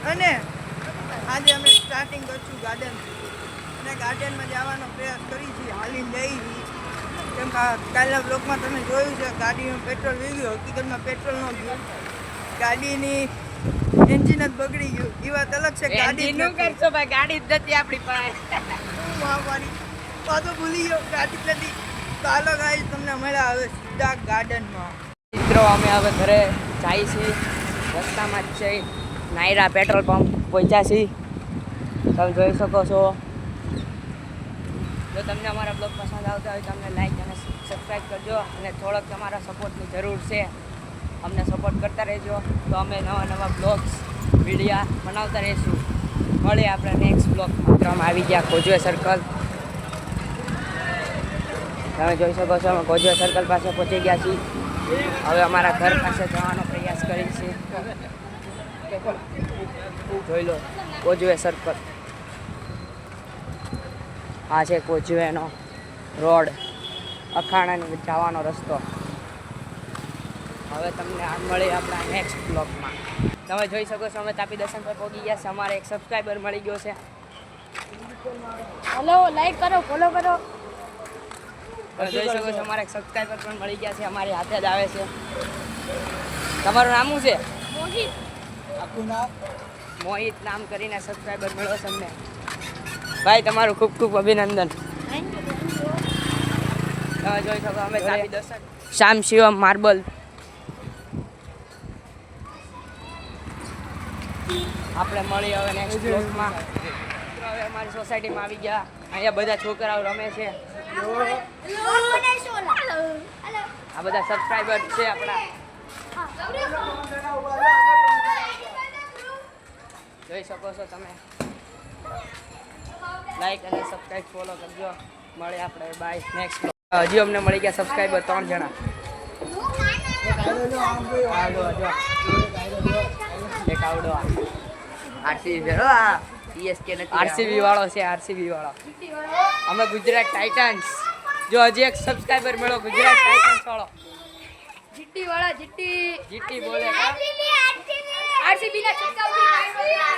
અને આજે અમે સ્ટાર્ટિંગ કરશું ગાર્ડનથી અને ગાર્ડનમાં જવાનો પ્રયાસ કરી છીએ હાલીને જઈ કેમ કે કાલના બ્લોકમાં તમે જોયું છે ગાડીનું પેટ્રોલ વી ગયું હકીકતમાં પેટ્રોલ ન ગયું ગાડીની એન્જિન જ બગડી ગયું એ વાત અલગ છે ગાડી નું કરશો ભાઈ ગાડી જ નથી આપણી પાસે મારી પાછો ભૂલી ગયો ગાડી જ નથી ચાલો ગાઈસ તમને મળ્યા હવે સીધા ગાર્ડનમાં મિત્રો અમે હવે ઘરે જાય છીએ રસ્તામાં જ છે નાયરા પેટ્રોલ પંપ પહોંચ્યા છીએ તમે જોઈ શકો છો જો તમને અમારા બ્લોગ પસંદ આવતા હોય તો અમને લાઈક અને સબસ્ક્રાઈબ કરજો અને થોડોક તમારા સપોર્ટની જરૂર છે અમને સપોર્ટ કરતા રહેજો તો અમે નવા બ્લોગ્સ વિડીયા બનાવતા રહીશું મળીએ આપણે નેક્સ્ટ બ્લોગમાં મિત્રો અમે આવી ગયા કોજવે સર્કલ તમે જોઈ શકો છો અમે કોજવે સર્કલ પાસે પહોંચી ગયા છીએ હવે અમારા ઘર પાસે જવાનો પ્રયાસ કરી છે જોઈ લો કોજવે સર્કલ આ છે કોજવેનો રોડ અખાણાની જવાનો રસ્તો હવે તમને આ મળી આપણા નેક્સ્ટ બ્લોગમાં તમે જોઈ શકો છો અમે તાપી દર્શન પર પહોંચી ગયા છે અમારે એક સબસ્ક્રાઈબર મળી ગયો છે હેલો લાઈક કરો ફોલો કરો તમે જોઈ શકો છો અમારા એક સબસ્ક્રાઈબર પણ મળી ગયા છે અમારી હાથે જ આવે છે તમારું નામ શું છે મોહિત આખું નામ મોહિત નામ કરીને સબસ્ક્રાઈબર મળ્યો છે અમને ભાઈ તમારું ખૂબ ખૂબ અભિનંદન તમે જોઈ શકો અમે તાપી દર્શન શ્યામ શિવમ માર્બલ આપણે મળી હવે નેક્સ્ટ બ્લોગમાં હવે અમારી સોસાયટીમાં આવી ગયા અહીંયા બધા છોકરાઓ રમે છે આ બધા સબસ્ક્રાઈબર છે આપણા જોઈ શકો છો તમે લાઈક અને સબસ્ક્રાઈબ ફોલો કરજો મળે આપણે બાય નેક્સ્ટ હજી અમને મળી ગયા સબસ્ક્રાઈબર 3 જણા એક આવડો આરસીબી વાળો છે આરસીબી વાળો અમે ગુજરાત ટાઇટન્સ જો હજી એક સબસ્ક્રાઈબર મળ્યો ગુજરાત ટાઇટન્સ વાળો જીટી વાળા જીટી જીટી બોલે આરસીબી ના છક્કા